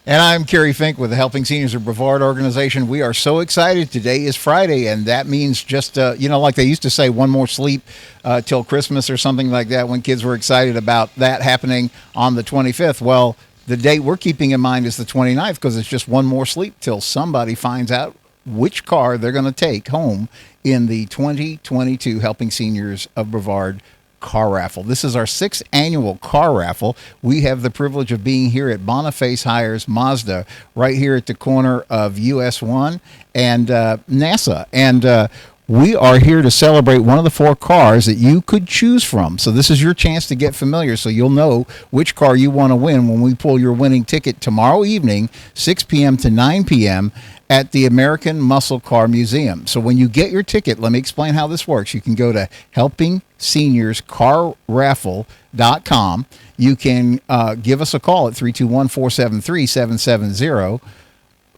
And I'm Kerry Fink with the Helping Seniors of Brevard organization. We are so excited. Today is Friday, and that means just, like they used to say, one more sleep till Christmas or something like that when kids were excited about that happening on the 25th. Well, the date we're keeping in mind is the 29th because it's just one more sleep till somebody finds out which car they're going to take home in the 2022 Helping Seniors of Brevard car raffle. This is our 6th annual car raffle. We have the privilege of being here at Boniface Hiers Mazda, right here at the corner of US 1 and NASA. And we are here to celebrate one of the 4 cars that you could choose from. So this is your chance to get familiar so you'll know which car you want to win when we pull your winning ticket tomorrow evening, 6 p.m. to 9 p.m. at the American Muscle Car Museum. So when you get your ticket, let me explain how this works. You can go to helpingseniors.carraffle.com. You can give us a call at 321-473-770.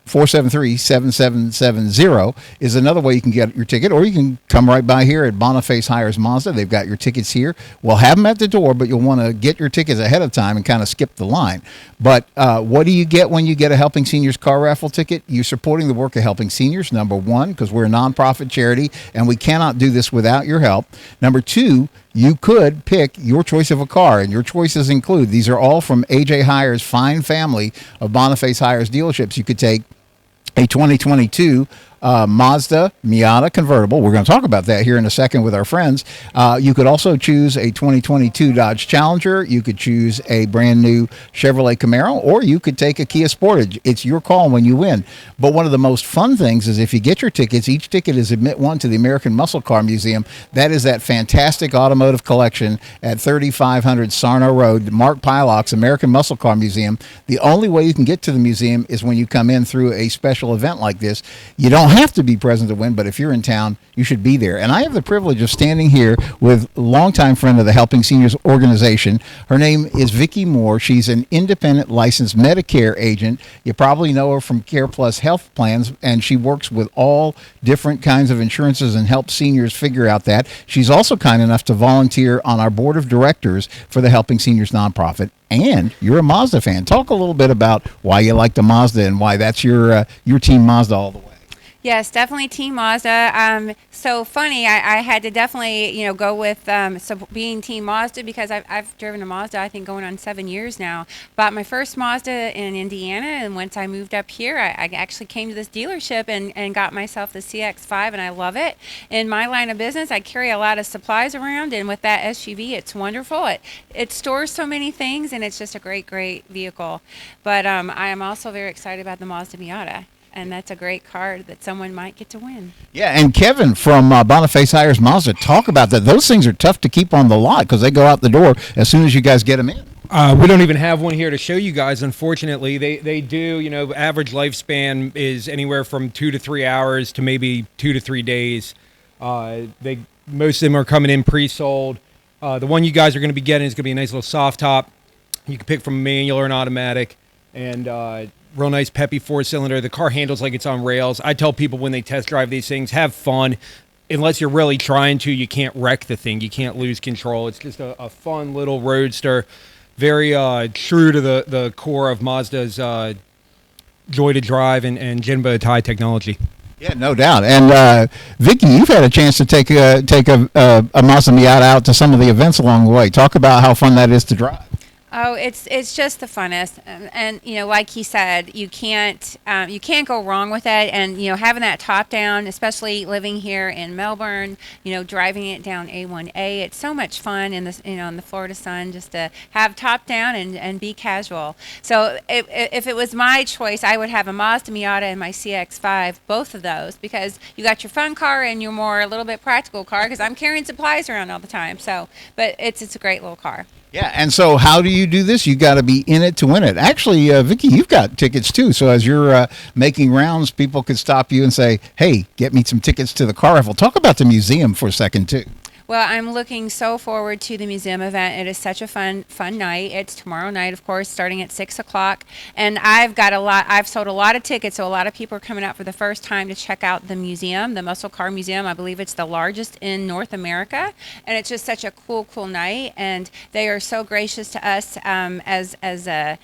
473-7770 is another way you can get your ticket, or you can come right by here at Boniface Hiers Mazda. They've got your tickets here. We'll have them at the door, but you'll want to get your tickets ahead of time and kind of skip the line. But what do you get when you get a Helping Seniors car raffle ticket? You're supporting the work of Helping Seniors, number one, because we're a nonprofit charity, and we cannot do this without your help. Number two, you could pick your choice of a car, and your choices include, these are all from A.J. Hiers' fine family of Boniface Hiers dealerships. You could take a 2022 Mazda Miata convertible. We're going to talk about that here in a second with our friends. You could also choose a 2022 Dodge Challenger. You could choose a brand new Chevrolet Camaro, or you could take a Kia Sportage. It's your call when you win. But one of the most fun things is if you get your tickets, each ticket is admit one to the American Muscle Car Museum. That is that fantastic automotive collection at 3500 Sarno Road, Mark Pylock's American Muscle Car Museum. The only way you can get to the museum is when you come in through a special event like this. You don't have to be present to win, but if you're in town, you should be there. And I have the privilege of standing here with a longtime friend of the Helping Seniors organization. Her name is Vicki Moore. She's an independent licensed Medicare agent. You probably know her from Care Plus Health Plans, and she works with all different kinds of insurances and helps seniors figure out that. She's also kind enough to volunteer on our board of directors for the Helping Seniors nonprofit. And you're a Mazda fan. Talk a little bit about why you like the Mazda and why that's your team Mazda all the way. Yes, definitely Team Mazda. So funny, I had to definitely, go with being Team Mazda because I've driven a Mazda, I think, going on 7 years now. Bought my first Mazda in Indiana, and once I moved up here, I actually came to this dealership and got myself the CX-5, and I love it. In my line of business, I carry a lot of supplies around, and with that SUV, it's wonderful. It stores so many things, and it's just a great, great vehicle. But I am also very excited about the Mazda Miata. And that's a great car that someone might get to win. Yeah, and Kevin from Boniface Hiers Mazda, talk about that. Those things are tough to keep on the lot because they go out the door as soon as you guys get them in. We don't even have one here to show you guys, unfortunately. They do, average lifespan is anywhere from 2 to 3 hours to maybe 2 to 3 days. Most of them are coming in pre-sold. The one you guys are going to be getting is going to be a nice little soft top. You can pick from a manual or an automatic. And real nice peppy 4-cylinder. The car handles like it's on rails. I tell people when they test drive these things, have fun. Unless you're really trying to, you can't wreck the thing. You can't lose control. It's just a fun little roadster. Very true to the core of Mazda's joy to drive and Jinba Thai technology. Yeah, no doubt. And Vicki, you've had a chance to take a Mazda Miata out to some of the events along the way. Talk about how fun that is to drive. Oh, it's just the funnest, and like he said, you can't go wrong with it. And having that top down, especially living here in Melbourne, driving it down A1A, it's so much fun in the in the Florida sun just to have top down and be casual. So if it was my choice, I would have a Mazda Miata and my CX-5, both of those, because you got your fun car and your a little bit practical car. Because I'm carrying supplies around all the time. So, but it's a great little car. Yeah, and so how do you do this? You got to be in it to win it. Actually, Vicki, you've got tickets too. So as you're making rounds, people could stop you and say, "Hey, get me some tickets to the car raffle." Talk about the museum for a second too. Well, I'm looking so forward to the museum event. It is such a fun night. It's tomorrow night, of course, starting at 6 o'clock. And I've sold a lot of tickets, so a lot of people are coming out for the first time to check out the museum, the Muscle Car Museum. I believe it's the largest in North America. And it's just such a cool night. And they are so gracious to us as a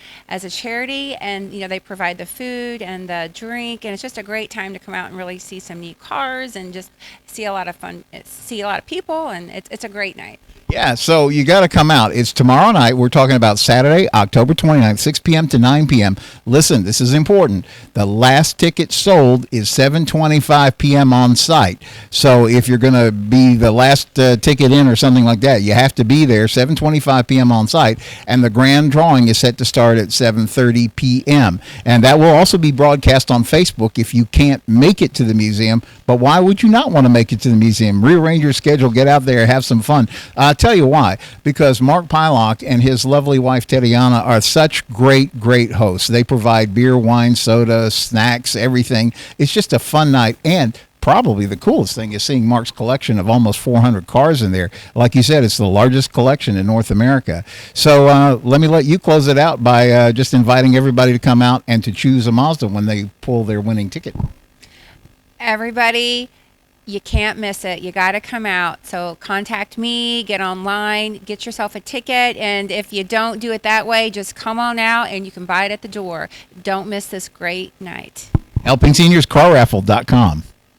charity. And, they provide the food and the drink. And it's just a great time to come out and really see some neat cars and just see a lot of fun, see a lot of people, and it's a great night. Yeah, so you got to come out. It's tomorrow night. We're talking about Saturday, October 29th, 6 p.m. to 9 p.m. Listen, this is important. The last ticket sold is 7:25 p.m. on site. So if you're going to be the last ticket in or something like that, you have to be there 7:25 p.m. on site. And the grand drawing is set to start at 7:30 p.m. And that will also be broadcast on Facebook if you can't make it to the museum. But why would you not want to make it to the museum? Rearrange your schedule, get out there, have some fun. Tell you why. Because Mark Pylock and his lovely wife Tatiana are such great hosts. They provide beer, wine, soda, snacks, everything. It's just a fun night. And probably the coolest thing is seeing Mark's collection of almost 400 cars in there. Like you said, it's the largest collection in North America. So let me let you close it out by just inviting everybody to come out and to choose a Mazda when they pull their winning ticket. Everybody, you can't miss it. You got to come out. So contact me, get online, get yourself a ticket. And if you don't do it that way, just come on out and you can buy it at the door. Don't miss this great night. HelpingSeniorsCarRaffle.com.